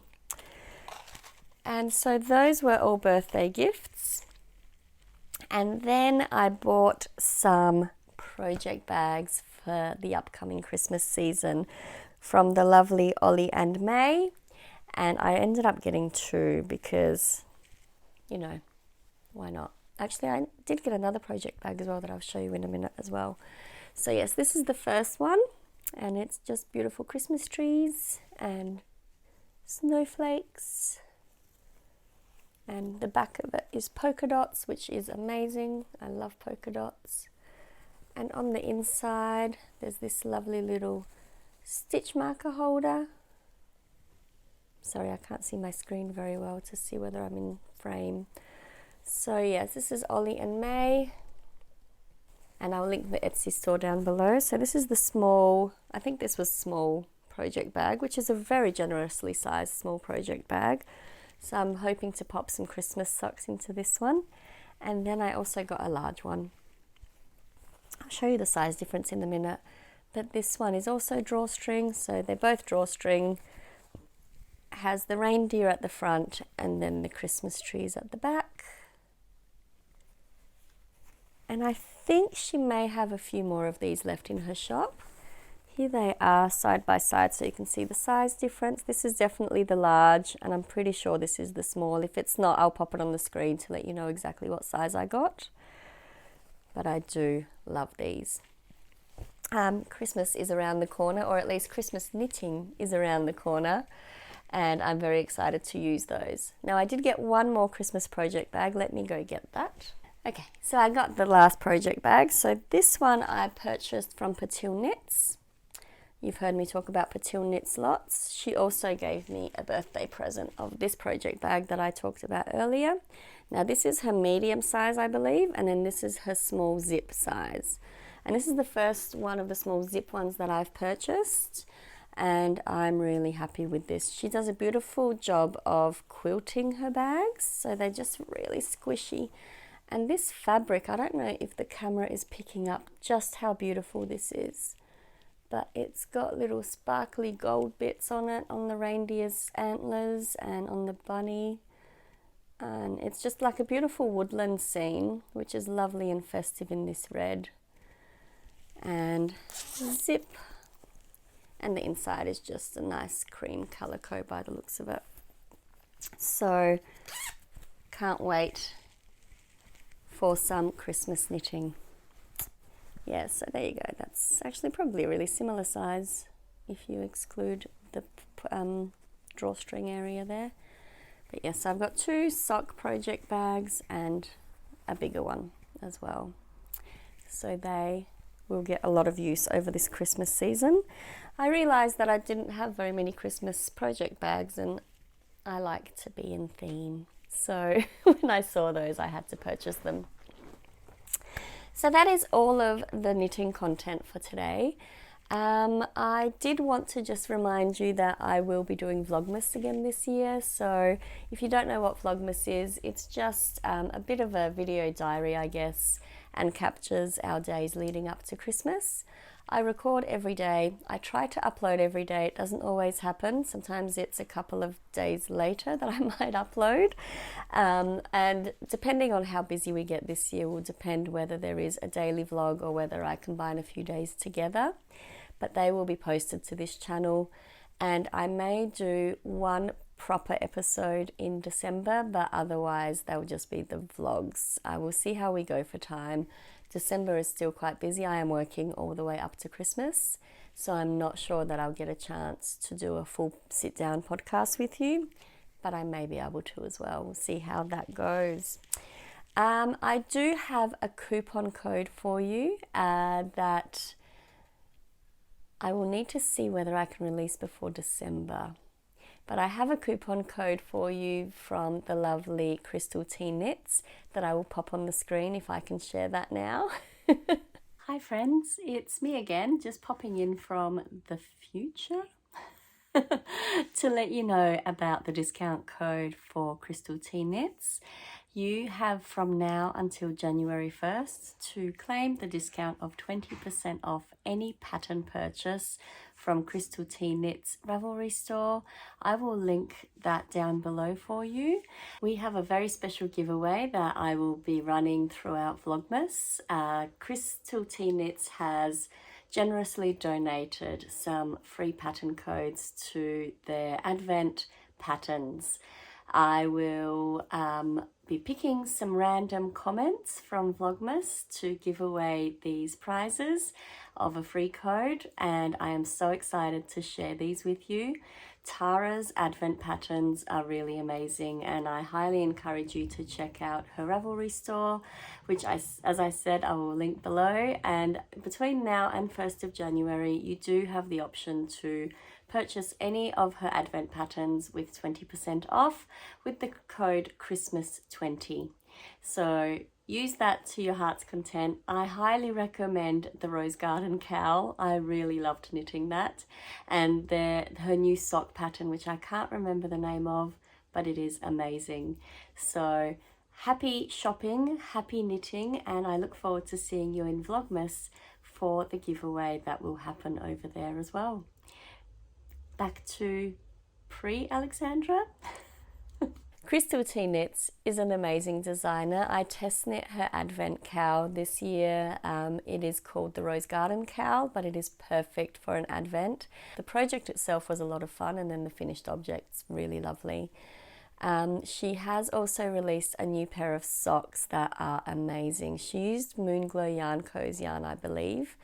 And so those were all birthday gifts. And then I bought some project bags for the upcoming Christmas season from the lovely Ollie and May. And I ended up getting 2 because, you know, why not? Actually, I did get another project bag as well that I'll show you in a minute as well. So yes, this is the first one, and it's just beautiful Christmas trees and snowflakes. And the back of it is polka dots, which is amazing. I love polka dots. And on the inside, there's this lovely little stitch marker holder. Sorry, I can't see my screen very well to see whether I'm in frame. So yes, this is Ollie and May, and I'll link the Etsy store down below. So this is the small, I think this was small project bag, which is a very generously sized small project bag. So I'm hoping to pop some Christmas socks into this one. And then I also got a large one. I'll show you the size difference in a minute. But this one is also drawstring, so they're both drawstring. Has the reindeer at the front and then the Christmas trees at the back. And I think she may have a few more of these left in her shop. Here they are side by side, so you can see the size difference. This is definitely the large, and I'm pretty sure this is the small. If it's not, I'll pop it on the screen to let you know exactly what size I got. But I do love these. Christmas is around the corner, or at least Christmas knitting is around the corner, and I'm very excited to use those. Now, I did get one more Christmas project bag. Let me go get that. Okay, so I got the last project bag. So this one I purchased from Patil Knits. You've heard me talk about Patil Knits lots. She also gave me a birthday present of this project bag that I talked about earlier. Now this is her medium size, I believe, and then this is her small zip size. And this is the first one of the small zip ones that I've purchased, and I'm really happy with this. She does a beautiful job of quilting her bags, so they're just really squishy. And this fabric, I don't know if the camera is picking up just how beautiful this is. but it's got little sparkly gold bits on it, on the reindeer's antlers and on the bunny. And it's just like a beautiful woodland scene, which is lovely and festive in this red. And zip. And the inside is just a nice cream calico by the looks of it. So, can't wait for some Christmas knitting. Yeah, so there you go. That's actually probably a really similar size if you exclude the drawstring area there. But yes, I've got 2 sock project bags and a bigger one as well. So they will get a lot of use over this Christmas season. I realised that I didn't have very many Christmas project bags and I like to be in theme. So when I saw those, I had to purchase them. So that is all of the knitting content for today. I did want to just remind you that I will be doing Vlogmas again this year. So if you don't know what Vlogmas is, it's just a bit of a video diary, I guess, and captures our days leading up to Christmas. I record every day. I try to upload every day. It doesn't always happen. Sometimes it's a couple of days later that I might upload. And depending on how busy we get this year will depend whether there is a daily vlog or whether I combine a few days together. But they will be posted to this channel, and I may do one proper episode in December, but otherwise they'll just be the vlogs. I will see how we go for time. December is still quite busy. I am working all the way up to Christmas, so I'm not sure that I'll get a chance to do a full sit-down podcast with you, but I may be able to as well. We'll see how that goes. I do have a coupon code for you that I will need to see whether I can release before December. But I have a coupon code for you from the lovely Crystal Tea Knits that I will pop on the screen if I can share that now. Hi friends, it's me again, just popping in from the future to let you know about the discount code for Crystal Tea Knits. You have from now until January 1st to claim the discount of 20% off any pattern purchase from Crystal Tea Knits Ravelry store. I will link that down below for you. We have a very special giveaway that I will be running throughout Vlogmas. Crystal Tea Knits has generously donated some free pattern codes to their Advent patterns. I will be picking some random comments from Vlogmas to give away these prizes of a free code, and I am so excited to share these with you. Tara's Advent patterns are really amazing, and I highly encourage you to check out her Ravelry store, which as I said, I will link below. And between now and 1st of January, you do have the option to purchase any of her Advent patterns with 20% off with the code Christmas20. So use that to your heart's content. I highly recommend the Rose Garden KAL. I really loved knitting that. And her new sock pattern, which I can't remember the name of, but it is amazing. So happy shopping, happy knitting, and I look forward to seeing you in Vlogmas for the giveaway that will happen over there as well. Back to pre-Alexandra. Crystal Tea Knits is an amazing designer. I test knit her Advent KAL this year. It is called the Rose Garden KAL, but it is perfect for an Advent. The project itself was a lot of fun, and then the finished object's really lovely. She has also released a new pair of socks that are amazing. She used Moonglow Yarn Co's yarn, I believe,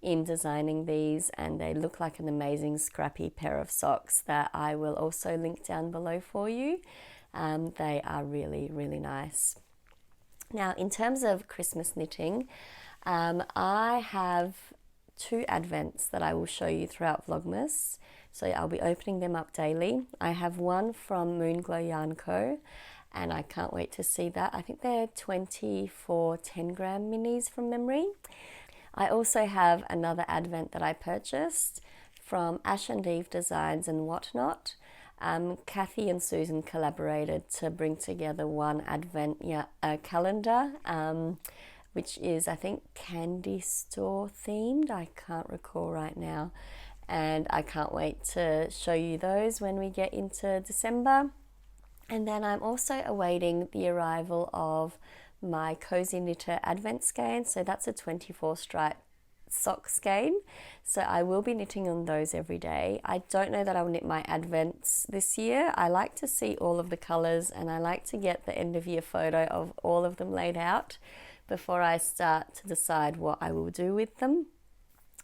in designing these, and they look like an amazing scrappy pair of socks that I will also link down below for you. They are really, really nice. Now, in terms of Christmas knitting, I have 2 Advents that I will show you throughout Vlogmas. So I'll be opening them up daily. I have one from Moonglow Yarn Co, and I can't wait to see that. I think they're 24 10-gram minis from memory. I also have another Advent that I purchased from Ash and Eve Designs and Whatnot. Kathy and Susan collaborated to bring together one Advent calendar which is, I think, candy store themed. I can't recall right now. And I can't wait to show you those when we get into December. And then I'm also awaiting the arrival of my Cozy Knitter Advent skein. So that's a 24 stripe sock skein. So I will be knitting on those every day. I don't know that I'll knit my Advents this year. I like to see all of the colours, and I like to get the end of year photo of all of them laid out before I start to decide what I will do with them.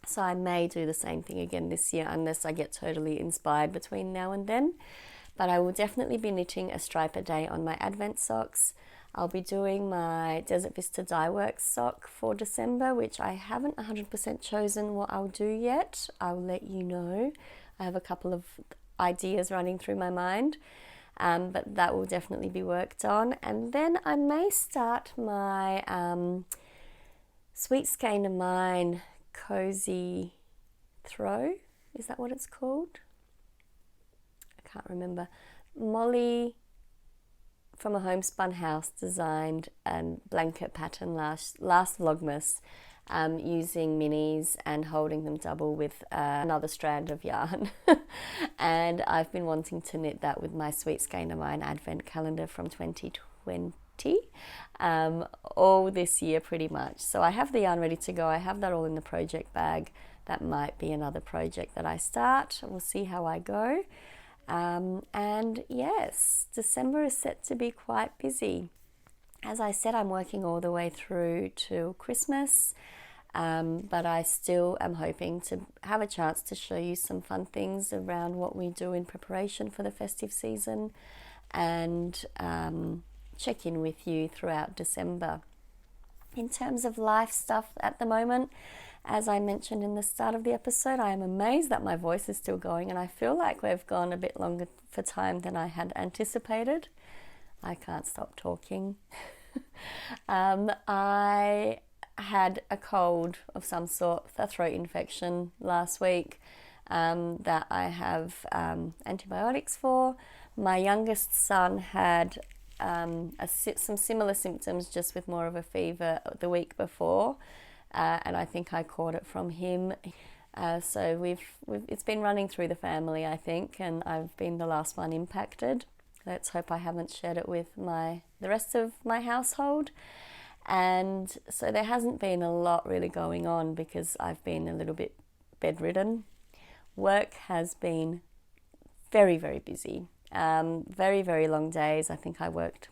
So I may do the same thing again this year unless I get totally inspired between now and then. But I will definitely be knitting a stripe a day on my Advent socks. I'll be doing my Desert Vista Dyeworks sock for December, which I haven't 100% chosen what I'll do yet. I'll let you know. I have a couple of ideas running through my mind, but that will definitely be worked on. And then I may start my Sweet Skein of Mine Cozy Throw. Is that what it's called? I can't remember. Molly from a Homespun House designed a blanket pattern last Vlogmas using minis and holding them double with another strand of yarn. And I've been wanting to knit that with my Sweet Skein of Mine Advent calendar from 2020. All this year pretty much. So I have the yarn ready to go. I have that all in the project bag. That might be another project that I start. We'll see how I go. And yes, December is set to be quite busy. As I said, I'm working all the way through to Christmas, but I still am hoping to have a chance to show you some fun things around what we do in preparation for the festive season, and check in with you throughout December. In terms of life stuff at the moment, as I mentioned in the start of the episode, I am amazed that my voice is still going, and I feel like we've gone a bit longer for time than I had anticipated. I can't stop talking. I had a cold of some sort, a throat infection last week that I have antibiotics for. My youngest son had some similar symptoms, just with more of a fever the week before, and I think I caught it from him. So it's been running through the family, I think, and I've been the last one impacted. Let's hope I haven't shared it with the rest of my household. And so there hasn't been a lot really going on because I've been a little bit bedridden. Work has been very, very busy. Very, very long days. I think I worked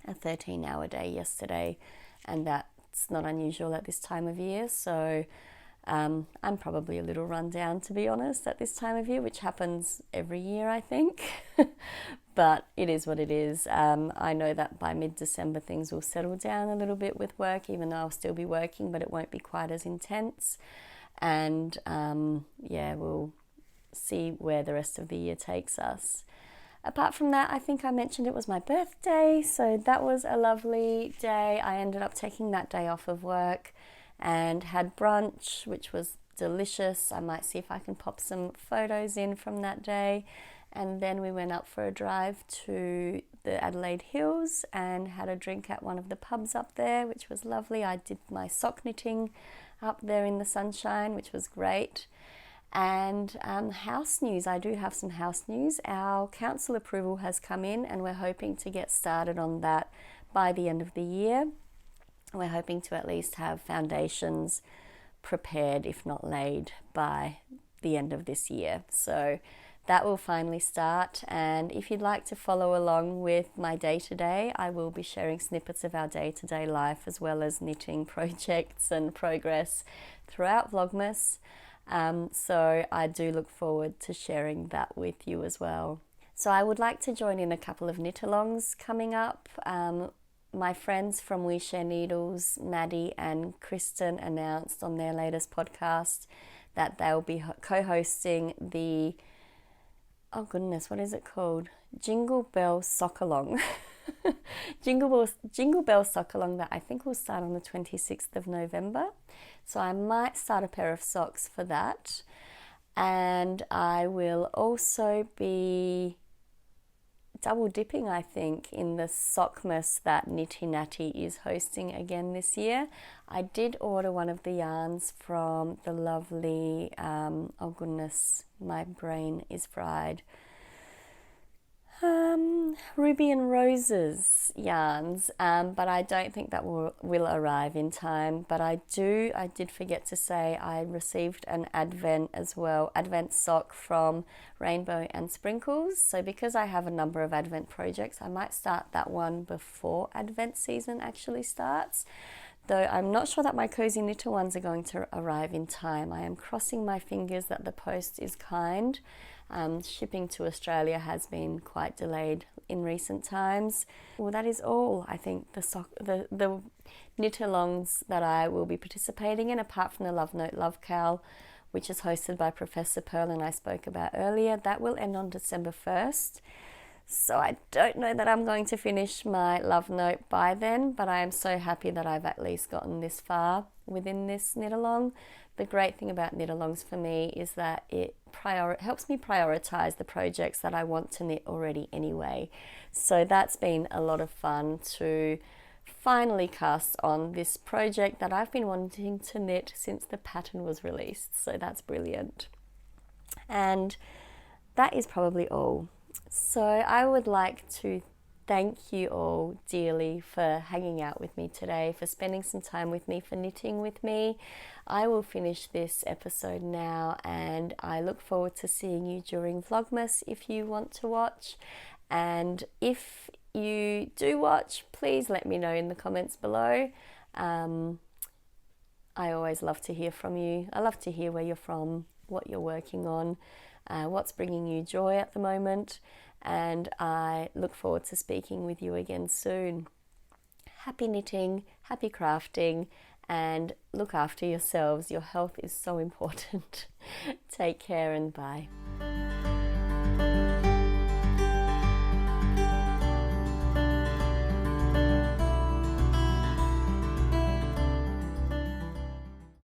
a 13-hour day yesterday, and that's not unusual at this time of year. So I'm probably a little run down, to be honest, at this time of year, which happens every year, I think. But it is what it is. I know that by mid-December things will settle down a little bit with work, even though I'll still be working, but it won't be quite as intense. And we'll see where the rest of the year takes us. Apart from that, I think I mentioned it was my birthday, so that was a lovely day. I ended up taking that day off of work and had brunch, which was delicious. I might see if I can pop some photos in from that day. And then we went up for a drive to the Adelaide Hills and had a drink at one of the pubs up there, which was lovely. I did my sock knitting up there in the sunshine, which was great. And house news, I do have some house news. Our council approval has come in, and we're hoping to get started on that by the end of the year. We're hoping to at least have foundations prepared, if not laid, by the end of this year. So that will finally start. And if you'd like to follow along with my day-to-day, I will be sharing snippets of our day-to-day life, as well as knitting projects and progress throughout Vlogmas. So I do look forward to sharing that with you as well. So I would like to join in a couple of knit-alongs coming up. My friends from We Share Needles, Maddie and Kristen, announced on their latest podcast that they'll be co-hosting the, oh goodness, what is it called? Jingle Bell Sock-along. Jingle Bell Sock-along that I think will start on the 26th of November. So I might start a pair of socks for that. And I will also be double dipping, I think, in the Vlogmas that Knitty Natty is hosting again this year. I did order one of the yarns from the lovely, oh goodness, my brain is fried, Ruby and Roses yarns, but I don't think that will arrive in time. But I did forget to say I received an Advent as well, Advent sock from Rainbow and Sprinkles. So because I have a number of Advent projects, I might start that one before Advent season actually starts. Though I'm not sure that my Cozy Knitter ones are going to arrive in time. I am crossing my fingers that the post is kind. Shipping to Australia has been quite delayed in recent times. Well, that is all, I think, the knit-alongs that I will be participating in, apart from the Love Note Love KAL, which is hosted by Professor Pearl and I spoke about earlier. That will end on December 1st. So I don't know that I'm going to finish my Love Note by then, but I am so happy that I've at least gotten this far within this knit-along. The great thing about knit-alongs for me is that it helps me prioritize the projects that I want to knit already anyway. So that's been a lot of fun to finally cast on this project that I've been wanting to knit since the pattern was released. So that's brilliant. And that is probably all. So I would like to thank you all dearly for hanging out with me today, for spending some time with me, for knitting with me. I will finish this episode now and I look forward to seeing you during Vlogmas if you want to watch. And if you do watch, please let me know in the comments below. I always love to hear from you. I love to hear where you're from, what you're working on, what's bringing you joy at the moment. And I look forward to speaking with you again soon. Happy knitting, happy crafting, and look after yourselves. Your health is so important. Take care and bye.